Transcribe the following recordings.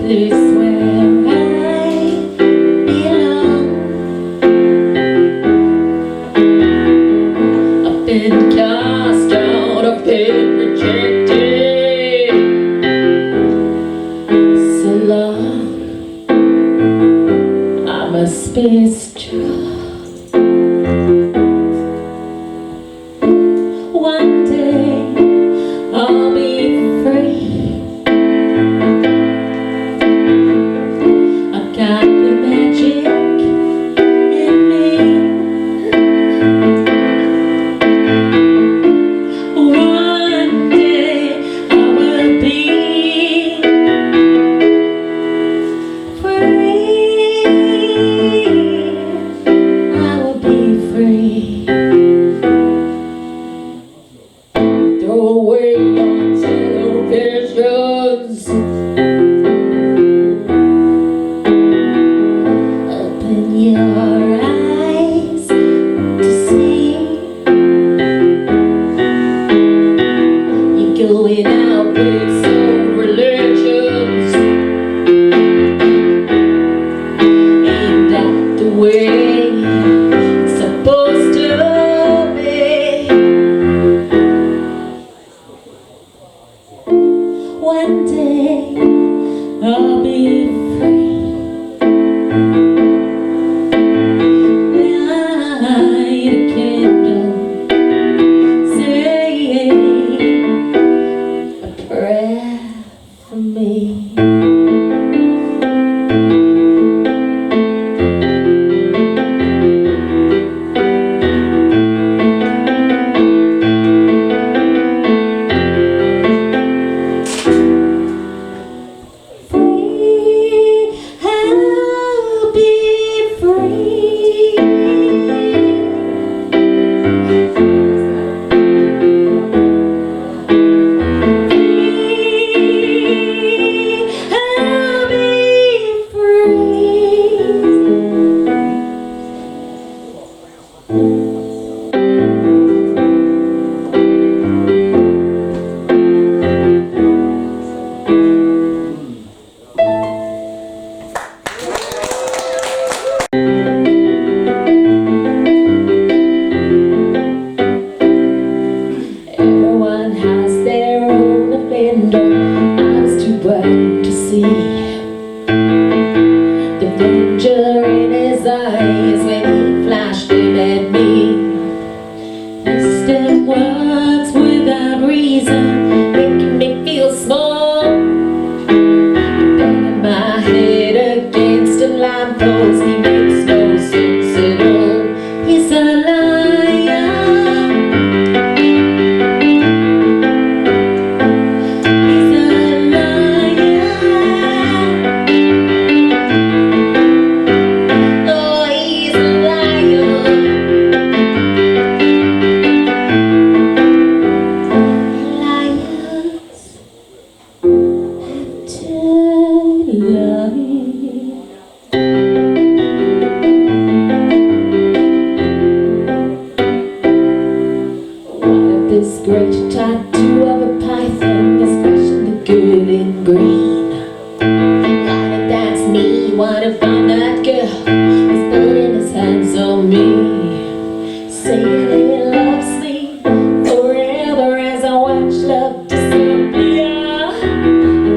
place where I belong. I've been cast out, I've been rejected so long. I must be strong. One day I'll be free. I've got the magic in me. One day I will be free. I will be free. Throw away your televisions. Open your eyes to see. You're going out with some religions. Ain't that the way it's supposed to be? One day I'll be free. Light a candle, say a prayer for me. I'll be free. I'll be free. Everyone has their own offender. I was too blind to see the danger in his eyes when he flashed them at me. Distant words without reason, making me feel small. Banging my head against a lamppost, he makes no sense at all. He's a liar. He's a liar. Oh, he's a liar. Liars have to lie. What if this great tattoo of a python is flashing the good and green? What if that's me? What if I'm that girl who's putting his hands on me? Saying he loves me forever as I watch love disappear.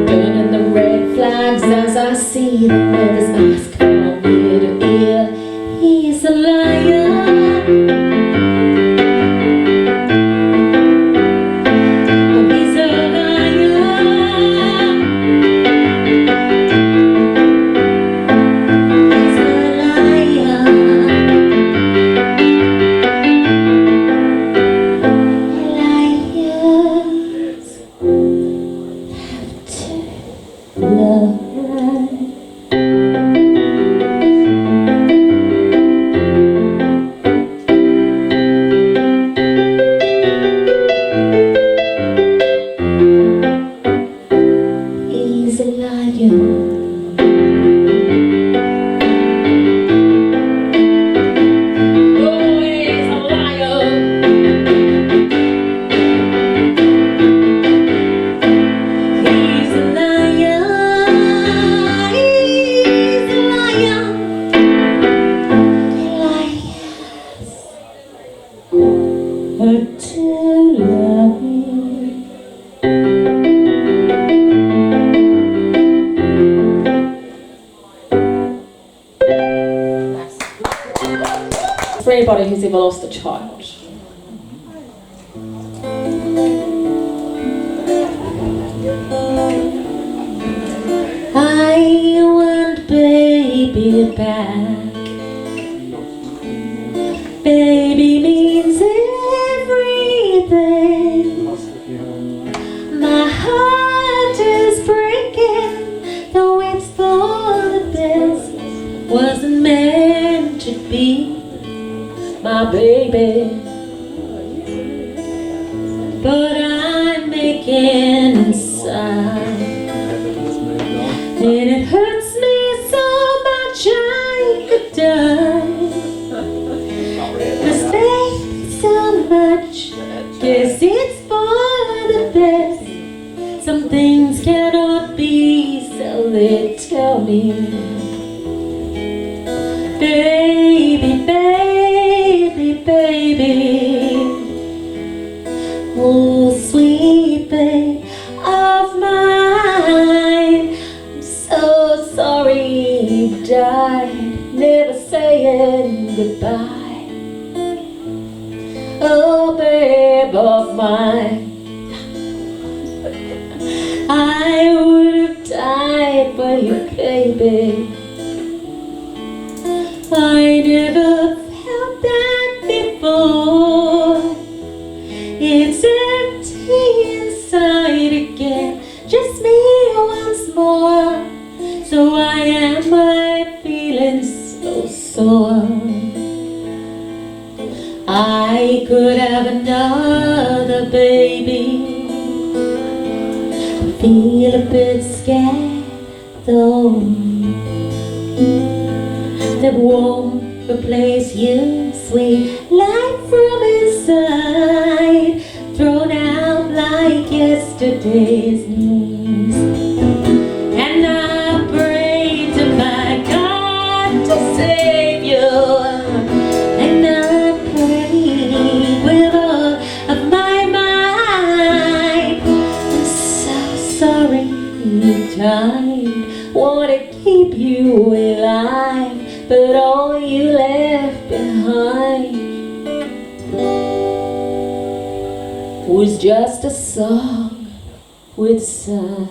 Burning the red flags as I see them with his mask from ear to ear. He's a liar. Oh, he's a liar. He's a liar. Liars have to lie. He's a liar. Oh, he's a liar. He's a liar. anybody who's ever lost a child. I want baby back. Baby means everything. My heart is breaking, though it's for the best. Wasn't meant to be my baby, but I'm making inside, and it hurts me so much I could die. Mistake so much, guess it's for the best. Some things cannot be, so they tell me. Baby, baby, baby, oh sweet babe of mine, I'm so sorry you died, never saying goodbye. Oh babe of mine, I would have died for you, baby. I never felt that before. It's empty inside again, just me once more. So why am I feeling so sore? I could have another baby. I feel a bit scared though. That won't replace you, sweet life from inside, thrown out like yesterday's news. And I pray to my God to save you, and I pray with all of my might. I'm so sorry you died, wanna keep you alive, but all you left behind was just a song with sad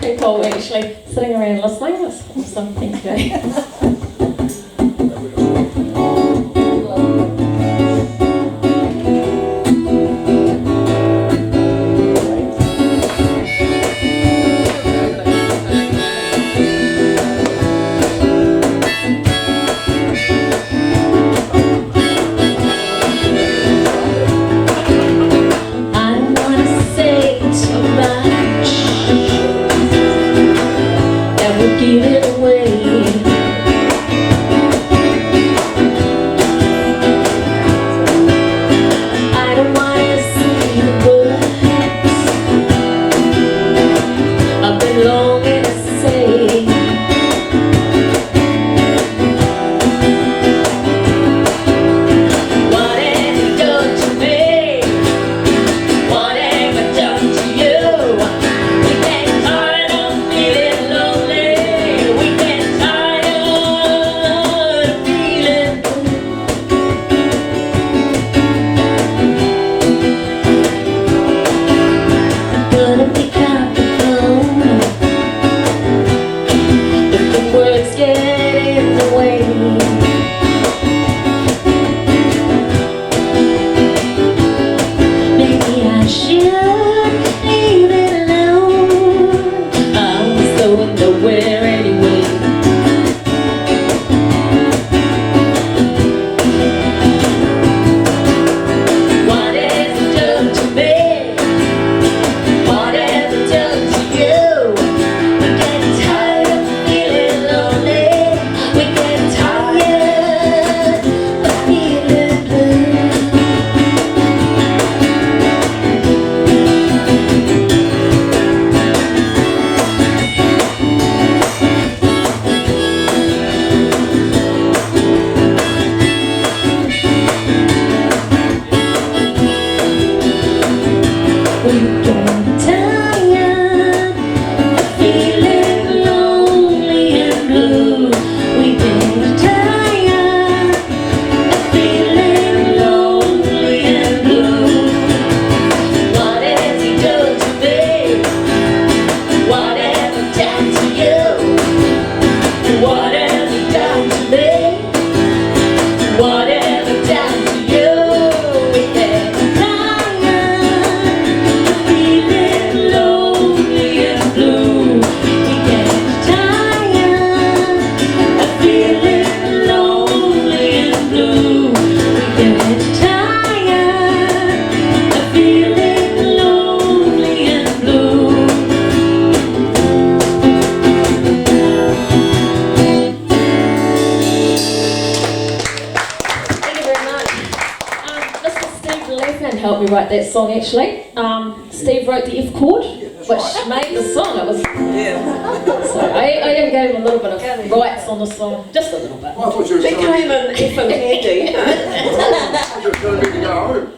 people actually sitting around listening. That's awesome, thank you. Give it away. I don't want to see the words I've been longing to say. What have you done to me? What have I done to you? We can't that song actually. Steve wrote the F chord, which made the song. It was so I even gave him a little bit of rights on the song, just a little bit. Well, I thought you were He came in effing handy. telling me to go home.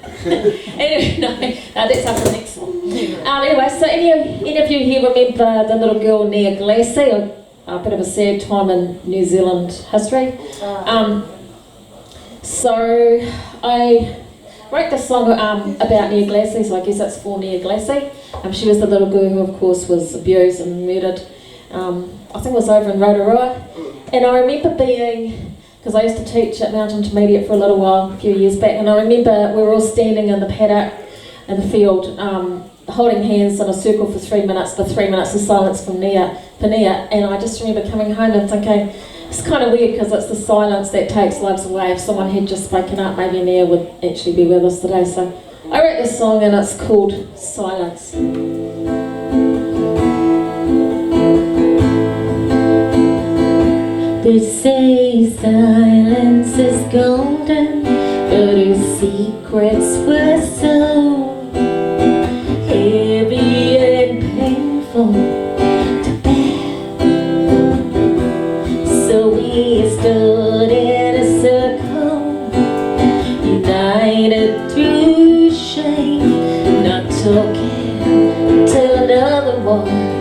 Anyway, no, that's up for the next song. Anyway, so any of you here remember the little girl near Glassy? A bit of a sad time in New Zealand history. So I wrote this song about Nia Glassy, so I guess it's for Nia Glassy. She was the little girl who, of course, was abused and murdered. I think it was over in Rotorua. And I remember being, because I used to teach at Mount Intermediate for a little while, a few years back, and I remember we were all standing in the paddock in the field, holding hands in a circle for 3 minutes, the 3 minutes of silence for Nia. And I just remember coming home and thinking, it's kind of weird because it's the silence that takes lives away. If someone had just spoken up, maybe Nia would actually be with us today. So I wrote this song and it's called Silence. They say silence is golden, but her secrets were so heavy and painful to bear. So we stood in a circle, united through shame, not talking to another one.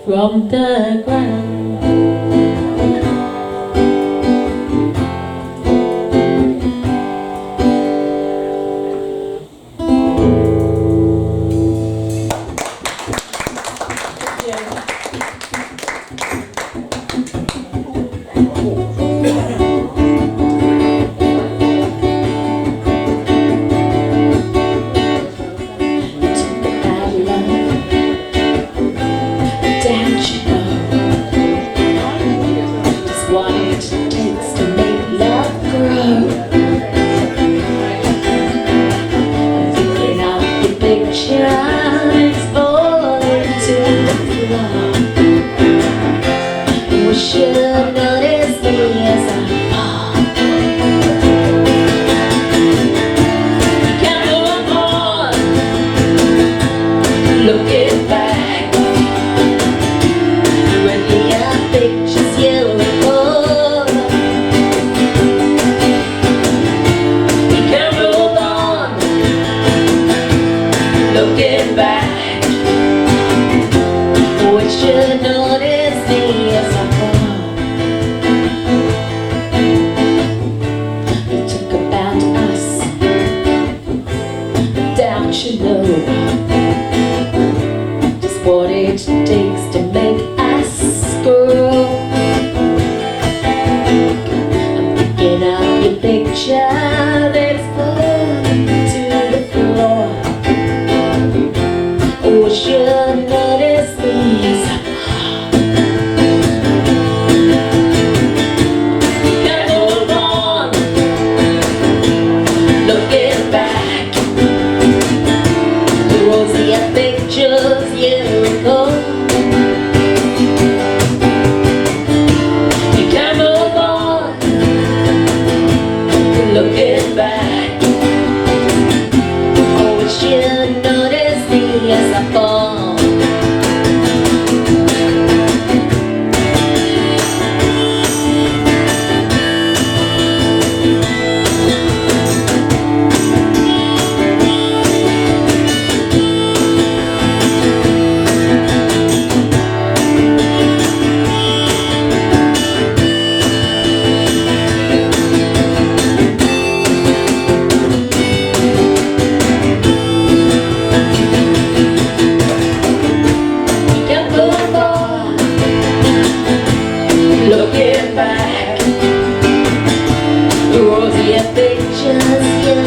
From the ground. Don't you know?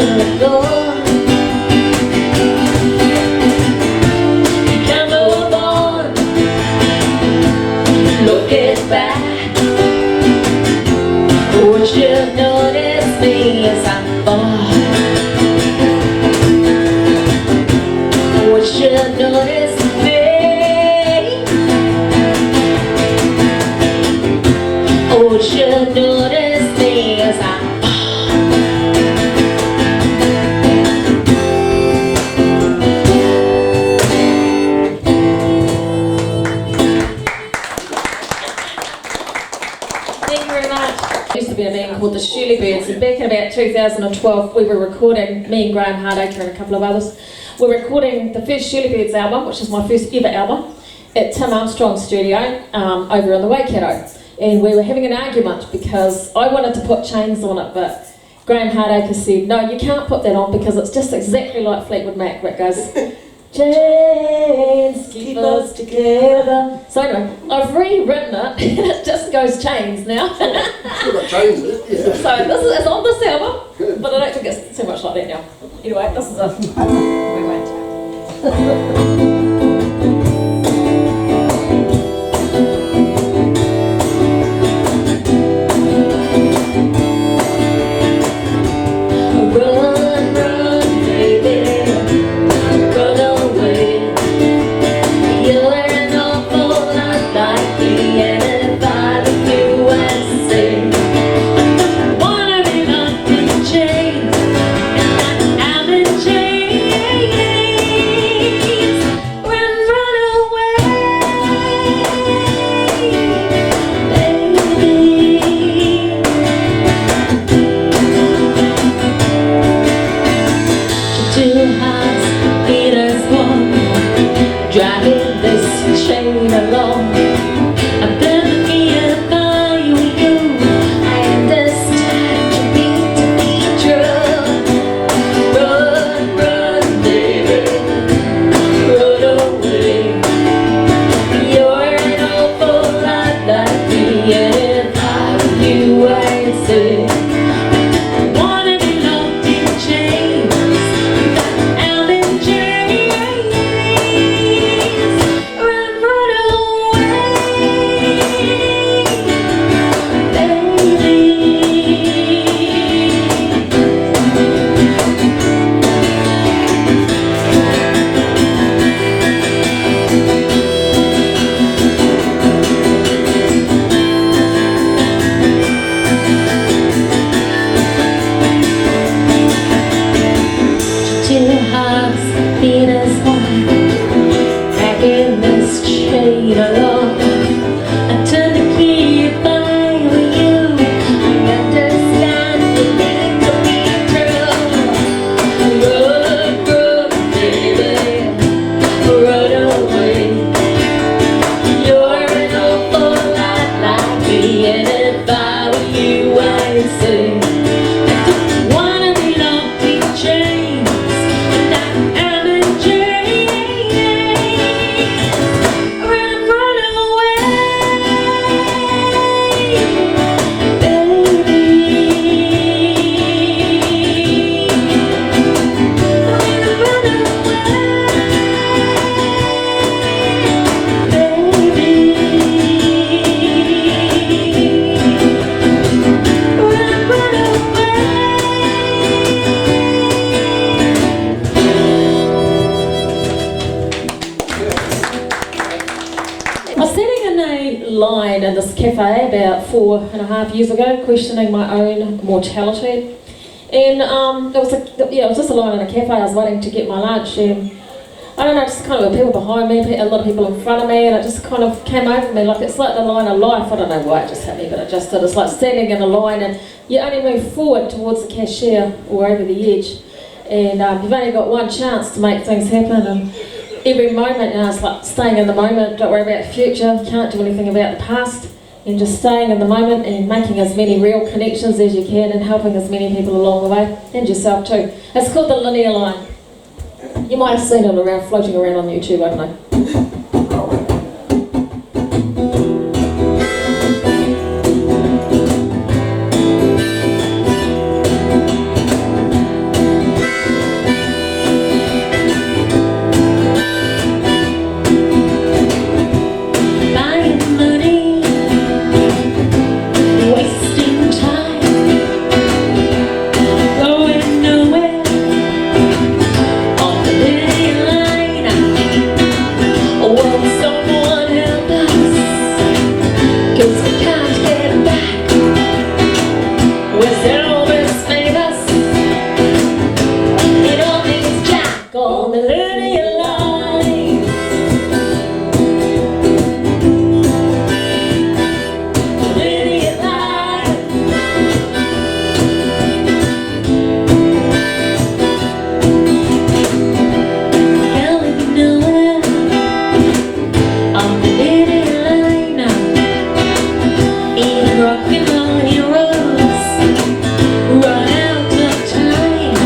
let go. You can't move on, looking back. Would you notice me as I fall? Would you notice me? Would you notice me as I used to be a band called the Shirley Ryder, and back in about 2012 we were recording, me and Graham Hardacre and a couple of others, we're recording the first Shirley Ryder album, which is my first ever album, at Tim Armstrong's studio over in the Waikato. And we were having an argument because I wanted to put Chains on it, but Graham Hardacre said, no, you can't put that on because it's just exactly like Fleetwood Mac, where it goes, chains keep us together. So anyway, I've rewritten it and it just goes Chains now. Still got chains in it, yeah. So it's on this album, but I don't think it's too much like that now. Anyway, this is it. We won't. Driving this train along, I'm gonna be by you. I understand you need to be true. Run, run, baby, run away. You're an awful lot like me, and if I were you, I'd say I wanna be locked in chains. I'm in chains. Line in this cafe about 4.5 years ago, questioning my own mortality, and it was just a line in a cafe. I was waiting to get my lunch, and I don't know, just kind of people behind me, a lot of people in front of me, and it just kind of came over me like it's like the line of life. I don't know why it just hit me, but it just did. It's like standing in a line, and you only move forward towards the cashier or over the edge, and you've only got one chance to make things happen. And every moment now is like staying in the moment. Don't worry about the future, can't do anything about the past, and just staying in the moment and making as many real connections as you can and helping as many people along the way, and yourself too. It's called the linear line. You might have seen it around, floating around on YouTube, I don't know. on the linear line. Linear line. Going nowhere on the linear line now. Even rock and roll heroes run out of time.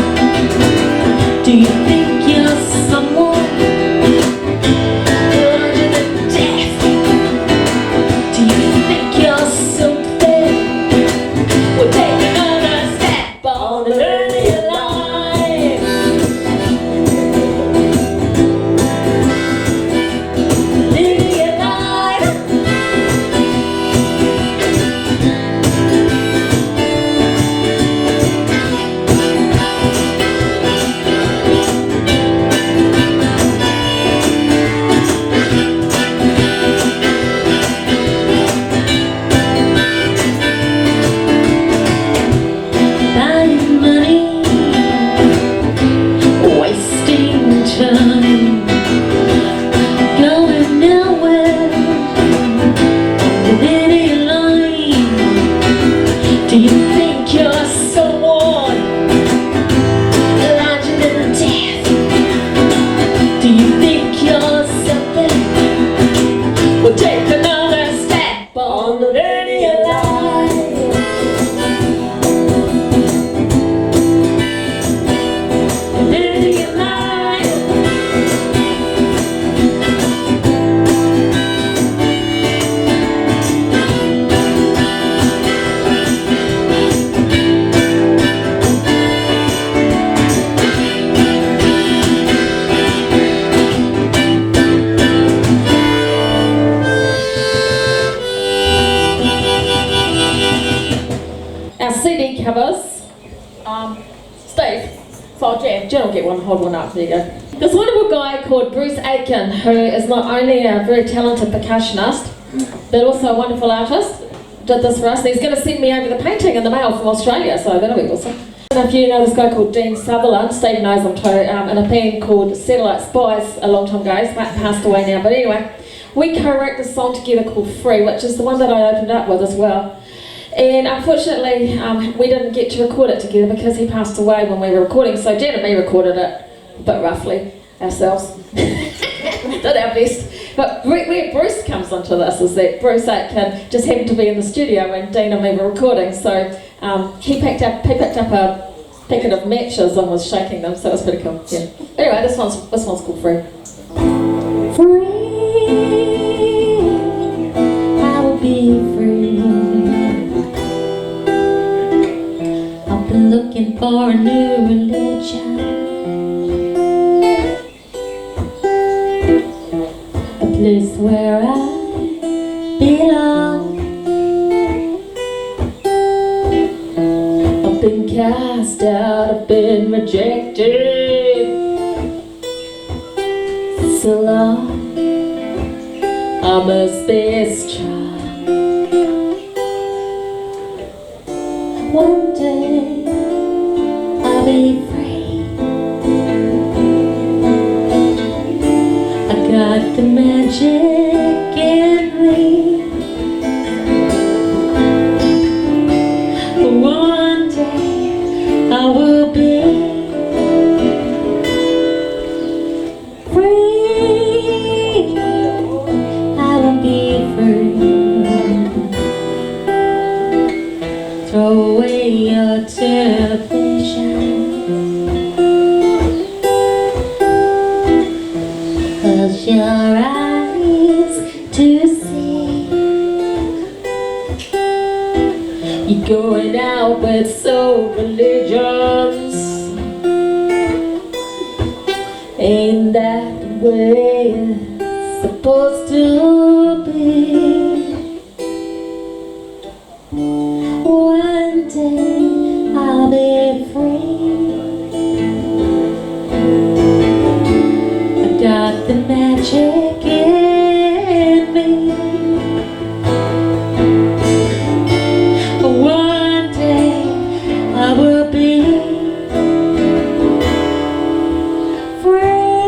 Do you think you're someone larger than death? Do you think you're something? We'll take another step on the linear line. Linear line. Buying money, wasting time, going nowhere on the linear line. Do you think you're someone larger than death? Do you think you're something? We'll take another step on the linear line. Linear line. Our CD covers, Steve, so Jen will get one, hold one up, there you go. This wonderful guy called Bruce Aitken, who is not only a very talented percussionist, but also a wonderful artist, did this for us. He's going to send me over the painting in the mail from Australia, so that'll be awesome. And if you know this guy called Dean Sutherland, Steve knows him too, in a band called Satellite Spies a long time ago, he's passed away now, but anyway, we co-wrote this song together called Free, which is the one that I opened up with as well. And unfortunately, we didn't get to record it together because he passed away when we were recording, so Jan and me recorded it, a bit roughly, ourselves. Did our best. But where Bruce comes into this is that Bruce Aitken just happened to be in the studio when Dean and me were recording, so he picked up a packet of matches and was shaking them, so it was pretty cool. Yeah. Anyway, this one's called Free. Free, I will be free. I've been looking for a new religion, a place where I belong. I've been cast out, I've been rejected so long. I must be strong. One day I'll be free. I got the magic in me. One day I will be free. I will be free. Throw away your television, 'cause your eyes to see. You're going out with soul religions. Ain't that the way it's supposed to be? One day I'll be free. I got the magic in me. One day I will be free.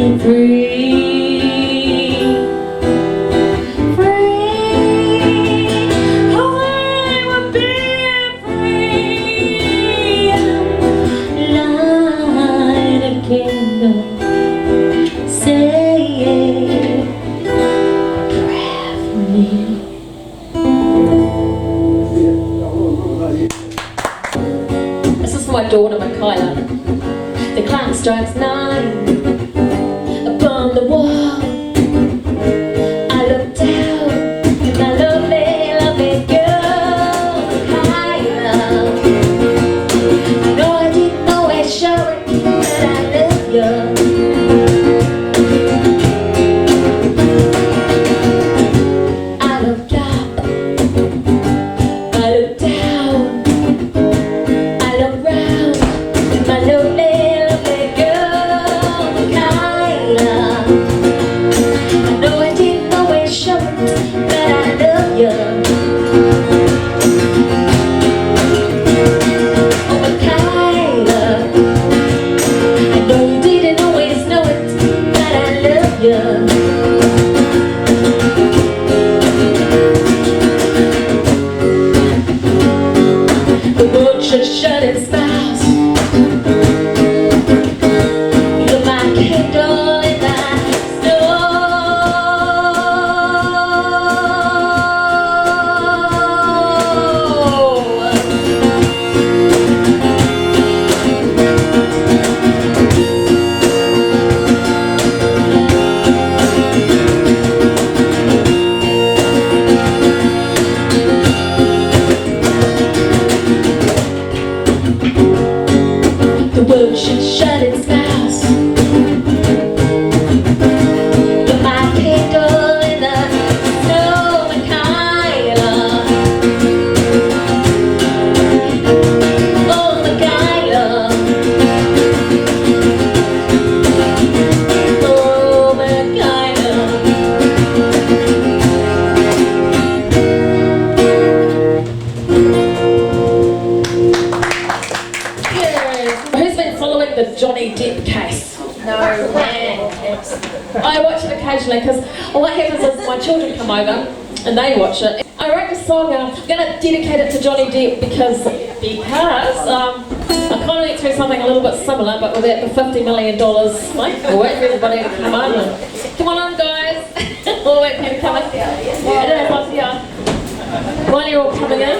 be free. My daughter Michaela. The clock strikes 9 upon the wall. I look down at my lovely, lovely girl, Michaela. I know I didn't always show it, but I love you. I look up, I look down, I look round. My lovely, lovely girl, Michaela. I know I didn't always show it, but I love you. Oh, Michaela, I know you didn't always know it, but I love you. The world should shut its mouth. The world should shut its mouth. You're my candle in the snow, Michaela. Oh, Michaela. Oh, Michaela. Who's been following the Johnny Depp case? No. I watch it occasionally because what happens is my children come over and they watch it. I wrote this song and I'm going to dedicate it to Johnny Depp because I kind of went through something a little bit similar, but without the $50 million. Like, I'll wait for everybody to come over. Come on, guys. We'll wait for you to come in. I don't know if yeah. While you're all coming in.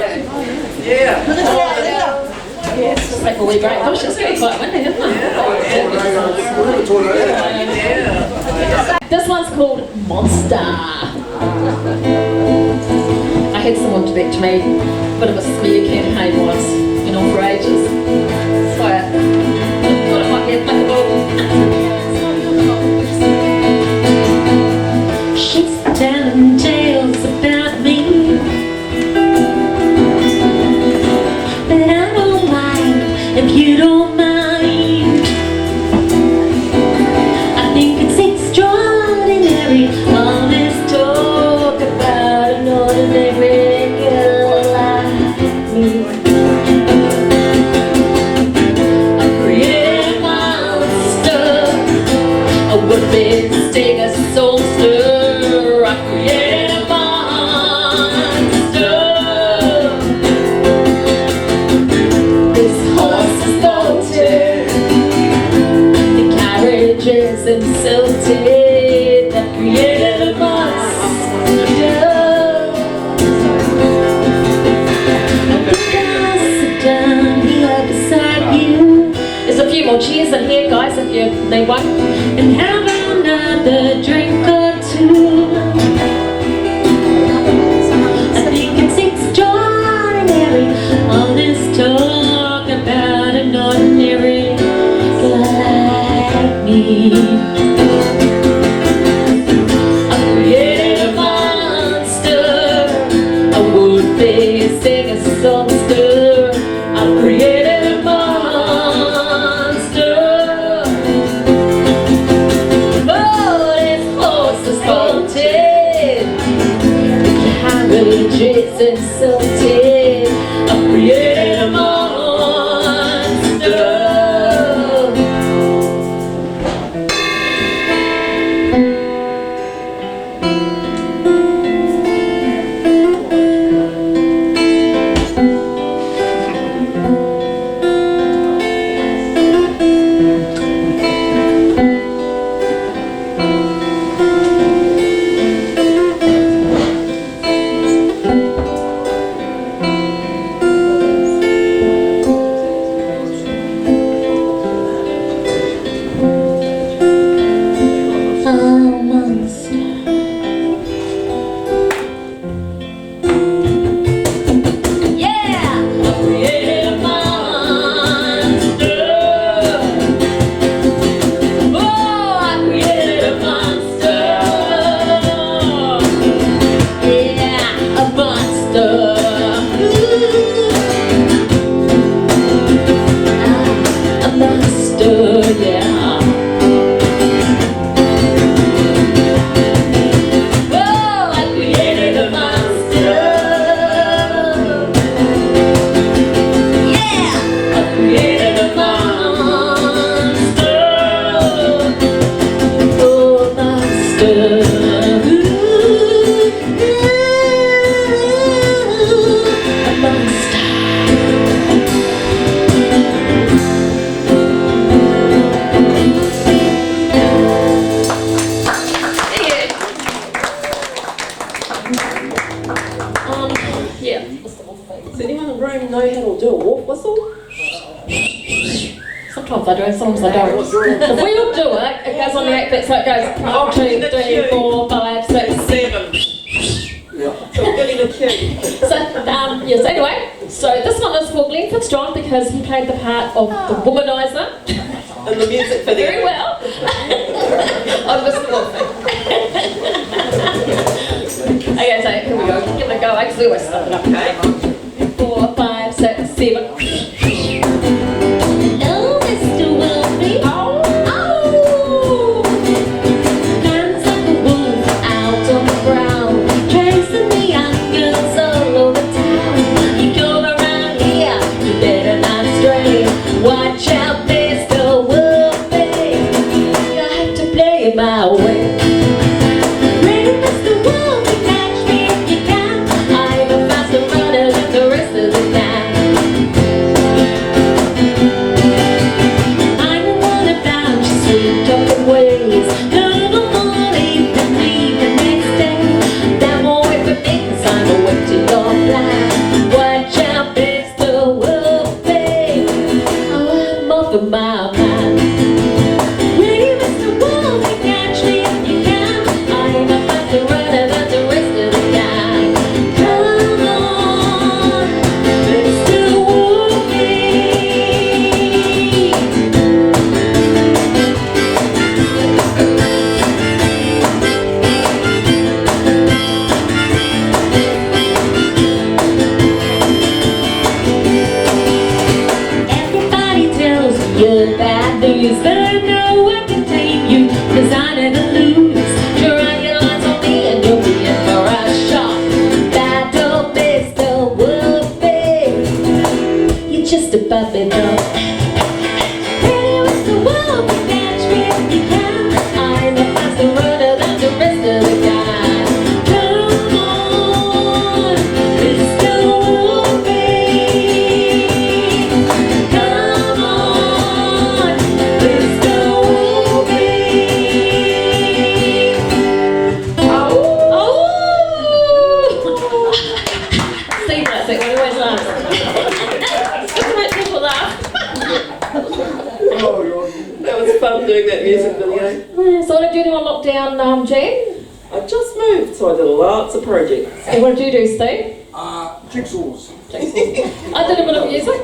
Yeah. Yes, just like a wee break. Gosh, it's going to be quite windy, isn't it? This one's called Monster. I had someone direct me a bit of a smear campaign once, for ages. So I thought it might be applicable. She's telling tales about me, but I don't mind if you don't mind. I think it's extraordinary, all this talk about an ordinary girl like me. I created a monster, a would-be sting, a soulster. I created a monster. This horse is bolted, the carriage is insulted. I created a monster. I think I'll sit down here beside you. There's a few more cheers in here, guys, if you need one. And have another drink or two. I think it's extraordinary, all this talk about an ordinary girl like me. I created a monster, a would-be singer songster. I created a monster. Oh, this horse is bolted, the carriage is insulted. I created a monster. sometimes I do and sometimes I don't. If we all do it, it goes on the 8 bit, so it goes 1, 2, 3, 4, 5, 6, 7. So we're getting a cue. So, yes, anyway, so this one is for Glenn Fitzjohn because he played the part of the womanizer. And the music for Very well. On Miss Laffan. Okay, so here we go. Give it a go. Actually, we're starting up. Okay. 4, 5, 6, 7. Hello, Mr. Willoughby. Oh, Oh, hands like a wolf out on the ground, chasing the young girls all over town. You come around here, you better not stray. Watch out, Mr. Willoughby. You have to play it my way. Ready, Mr. Willoughby, catch me if you can. I'm a faster runner than the rest of the night. I'm the one about your sweet talking ways. Little morning and leave the next day. That won't wait for me 'cause I'm away to your blind. Watch out, Mr. Willoughby. I'm off of my mind. Ready, Mr. Willoughby, catch me if you can. I'm a faster runner than the rest of the night. Come on, Mr. Willoughby. Everybody tells me you're bad news, but I know I can tame you, 'cause I never lose. Sure, I get lines on me and you'll be in for a shock. Battle, Mr. Willoughby. You're just a puppet dog. Hey, Mr. Willoughby, catch me if you can. I'm a faster runner than the rest of the guys. Come on, Mr. Willoughby. Come on, Mr. Willoughby. Oh! Steve, that's it. When he always laughs. Just to make people laugh. That was fun doing that music video. So what did you do on lockdown, Jan? I just moved, so I did lots of projects. And what did you do, Steve? Jigsaws. I did a bit of music.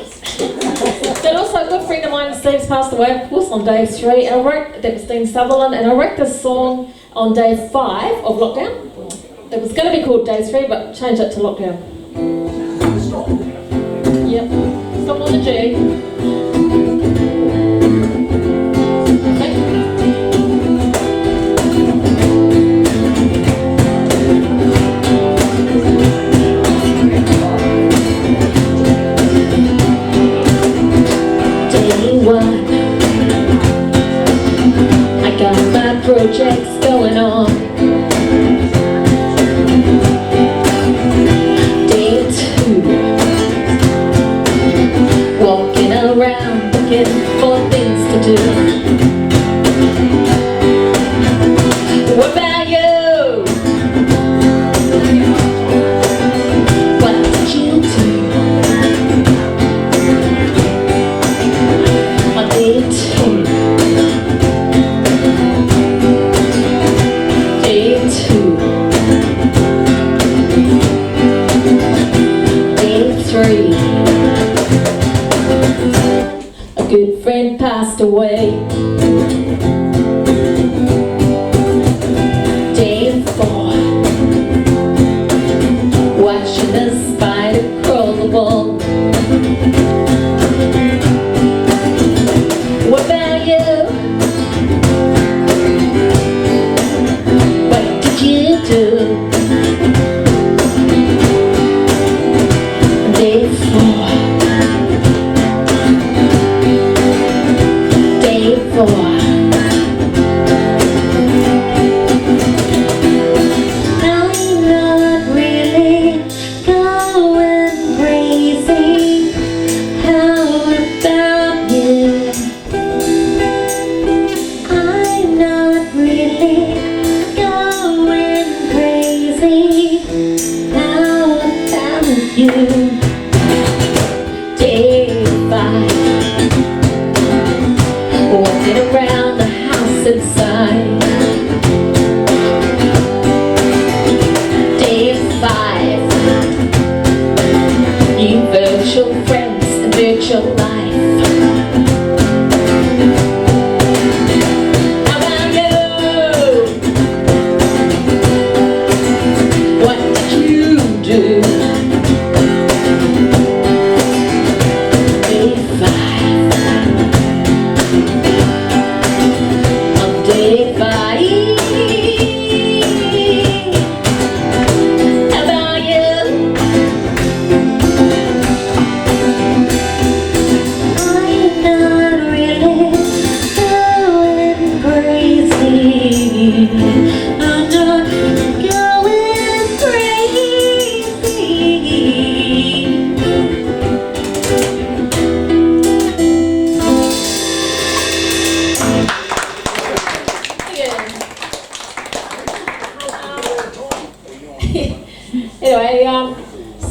But also a good friend of mine, Steve's passed away, of course, on day 3. And I wrote, that was Dean Sutherland, and I wrote this song on day 5 of lockdown. It was going to be called day 3, but changed it to lockdown. Yep. Stop on the G. Okay. Day 1. I got my projects going on. Day 2. Walking around looking for things to do. What about you? What did you do? On day 2. Day 2. Day 3. A good friend passed away. Day 4. Watching a spider crawl the wall. What about you? What did you do? Day 4. Day 4.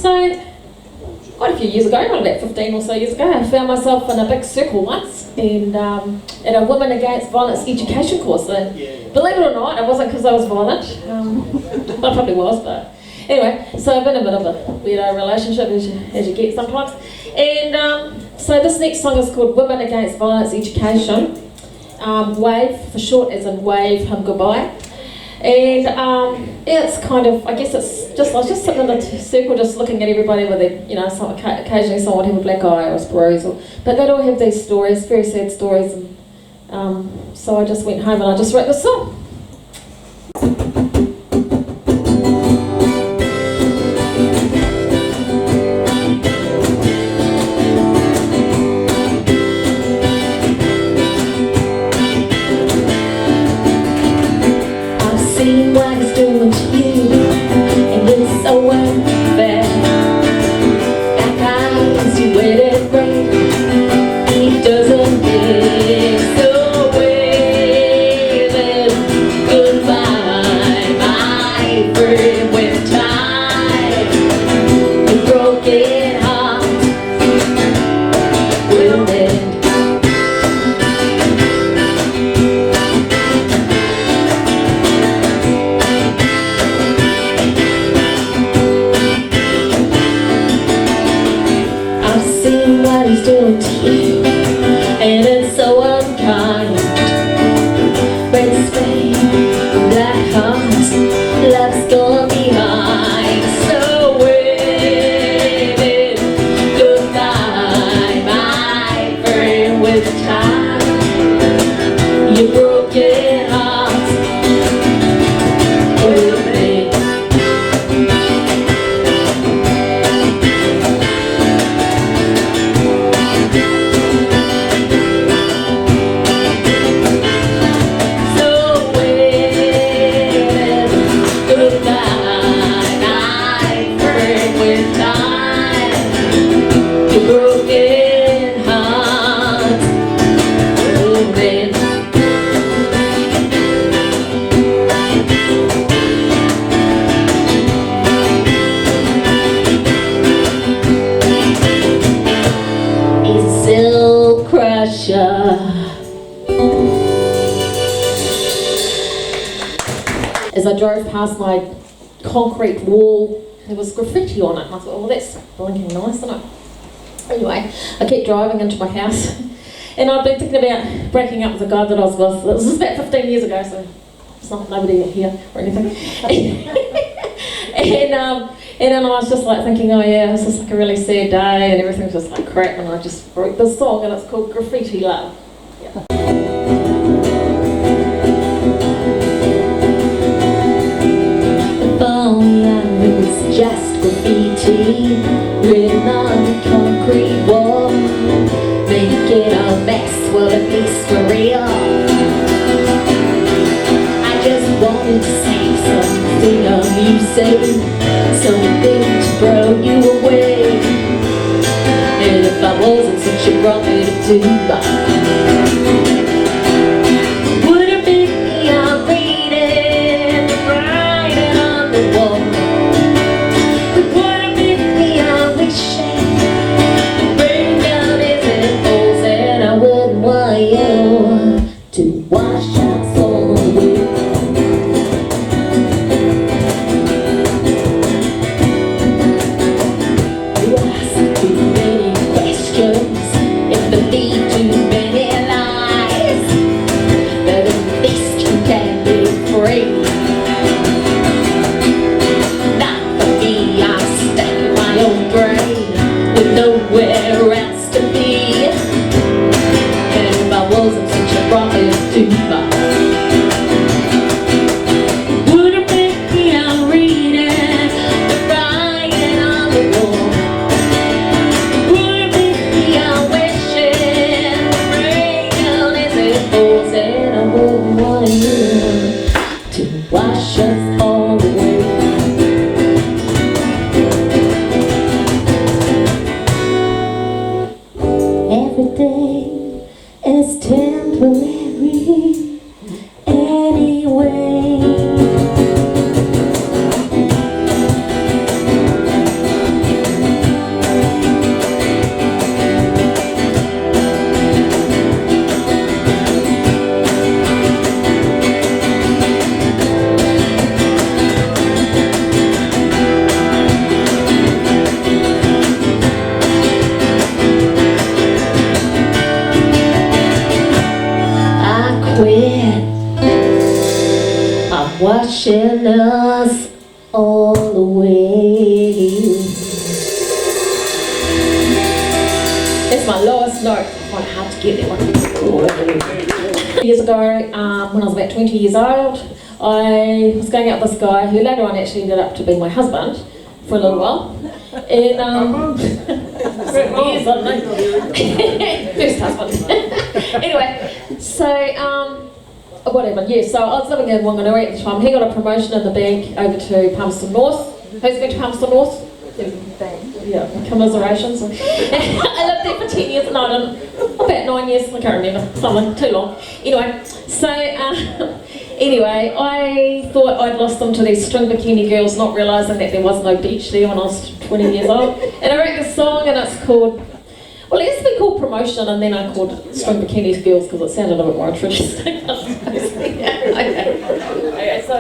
So, quite a few years ago, about 15 or so years ago, I found myself in a big circle once and at a Women Against Violence education course. And believe it or not, it wasn't because I was violent. I probably was, but anyway, so I've been in a bit of a weirdo relationship as you get sometimes. And so this next song is called Women Against Violence Education. WAVE for short, as in wave him goodbye. And it's kind of, I guess it's just, I was just sitting in a circle just looking at everybody with their, you know, occasionally someone would have a black eye or a bruise, but they'd all have these stories, very sad stories, and so I just went home and I just wrote this song. What he's doing to you, and it's so unfair. Got eyes you waited for, he doesn't care. So waving goodbye, my friend, with time, a broken heart will end. What he's doing to you, and it's so unkind. Red Spain, black hearts, love's gone behind. So waving goodbye, my friend, with time, your broken heart will mend. As I drove past my concrete wall, there was graffiti on it, and I thought, oh, that's blinking nice, isn't it? Anyway, I kept driving into my house, and I'd been thinking about breaking up with the guy that I was with. This was about 15 years ago, so it's not nobody here or anything. And then I was just like thinking, oh yeah, this is like a really sad day, and everything was just like crap, and I just wrote this song, and it's called Graffiti Love. Yeah. Just graffiti written on the concrete wall, making a mess, well at least for real. I just wanted to say something amusing, something to throw you away. And if I wasn't such a rocket to do would it make me out reading, writing on the wall? To wash us all away. You ask too many questions and believe too many lies, but at least you can be free. Not for me, I'm stuck in my own brain with nowhere else to be. And if I wasn't such a rocket to buy, would it make me out reading the writing on the wall? Would it make me out wishing the rain as it falls? And I wouldn't want you to wash us all away. Everything is temporary anyway. wet. I'm washing us all away. It's my lowest note. It's quite hard to get that one. Years ago, when I was about 20 years old, I was going out with this guy who later on actually ended up to be my husband for a little while. And years, I don't know. First husband. Anyway, so whatever, yeah, so I was living in Wanganui at the time. He got a promotion in the bank over to Palmerston North. Who's been to Palmerston North? Yeah, commiserations. I lived there for 10 years, no I didn't, about 9 years, I can't remember, something too long. Anyway, so anyway, I thought I'd lost them to these string bikini girls, not realising that there was no beach there when I was 20 years old. And I wrote this song and it's called, well, it used to be called Promotion, and then I called it String Bikinis Girls because it sounded a bit more interesting. Okay, so.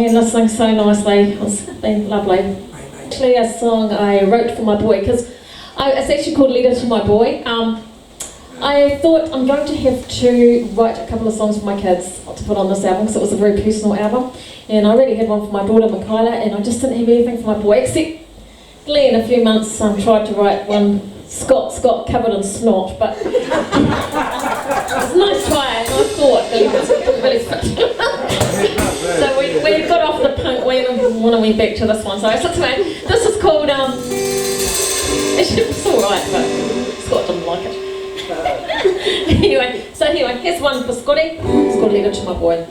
Listening so nicely. It's been lovely. Actually, a song I wrote for my boy because it's actually called Letter to My Boy. I thought I'm going to have to write a couple of songs for my kids to put on this album because it was a very personal album, and I already had one for my daughter Michaela, and I just didn't have anything for my boy except Glenn. A few months tried to write one. Scott covered in snot, but it's a nice try, nice thought, but it didn't really fit. So we got off the punk wheel and went back to this one. So this is called, it's alright, but Scott didn't like it. Anyway, here's one for Scotty. It's called Letter to My Boy.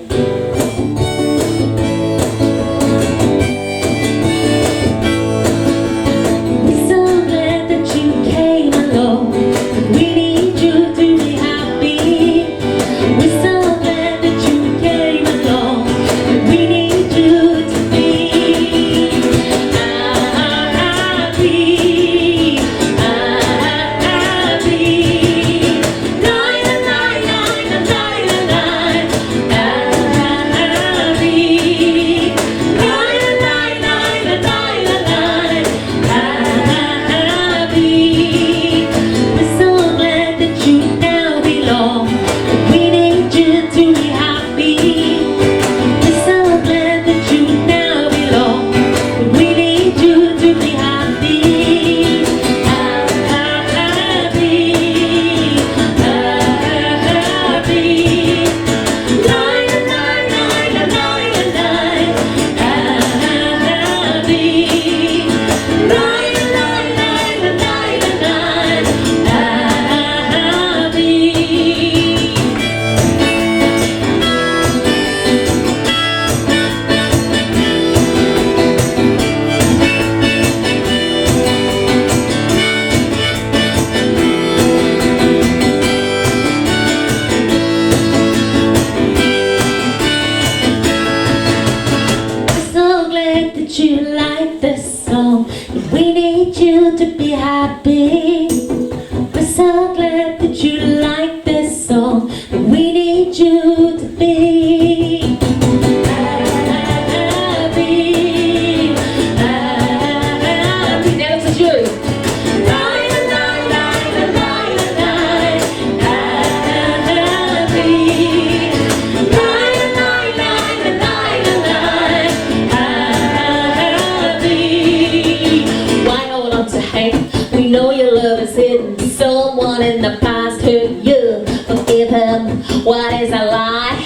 sin. Someone in the past hurt you. Forgive him. What is a lie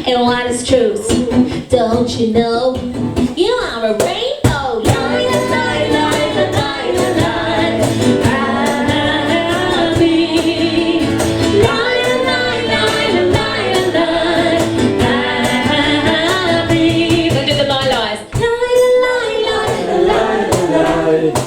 and what is truth? Don't you know you are a rainbow? Lie, lie, lie, lie, lie, lie, lie. Happy. Lie, lie, lie, lie, lie, lie. Happy. Don't do the lie lies. Lie, lie, lie, lie, lie.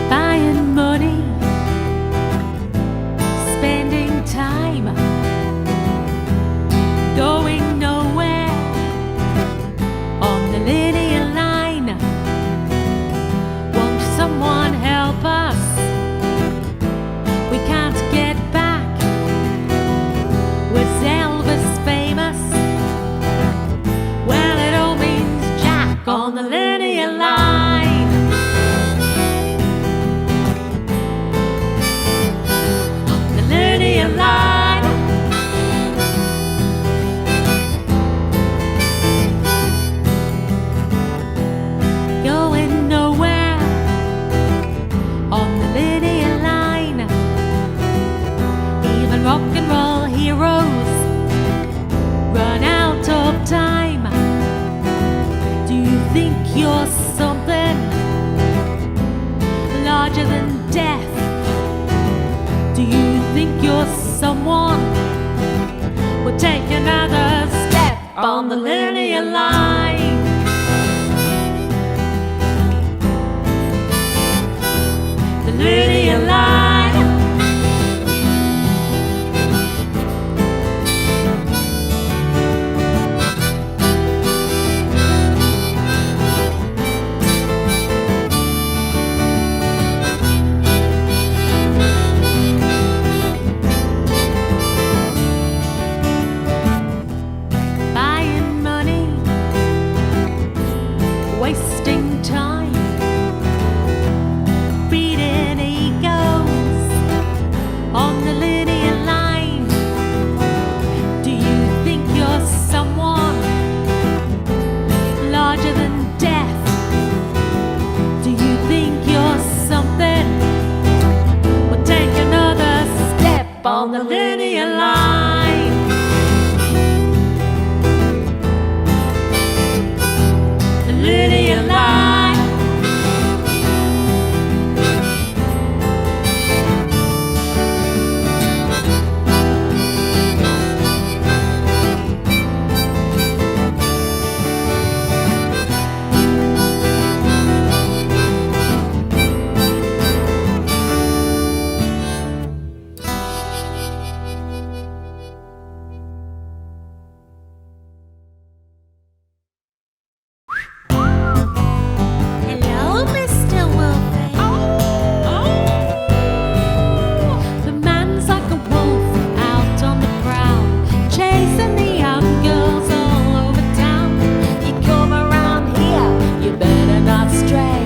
Buying money, spending time, going nowhere on the linear line. Won't someone help us? We can't get back. Was Elvis famous? Well, it all means Jack on the linear line. Linear line. Going nowhere on the linear line. Even rock and roll heroes run out of time. Do you think you're something larger than death? Do you think you're someone? We'll take another step on the linear line. The linear line. Buying money, wasting time, feeding egos on the linear line. Do you think you're someone larger than death? Do you think you're something? We'll take another step on the linear line. The linear line. Hello, Mr. Wolfie. The man's like a wolf out on the prowl, chasing the young girls all over town. You come around here, you better not stray.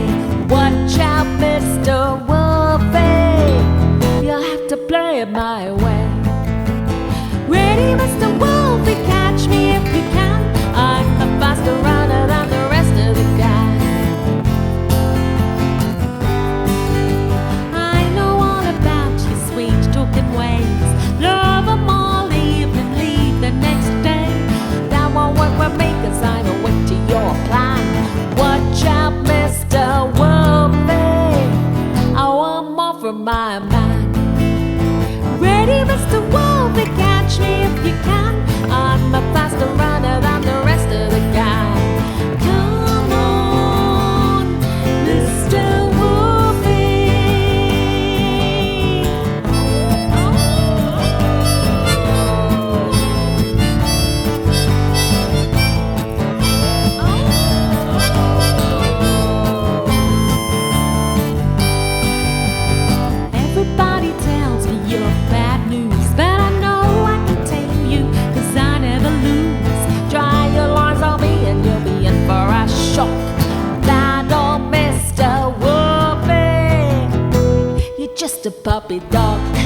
Watch out, Mr. Wolfie. You'll have to play it my way. Ready, Mr. Wolfie, catch me if you can. I'm a faster runner than the rest of the gang. I know all about your sweet talking ways. puppy dog.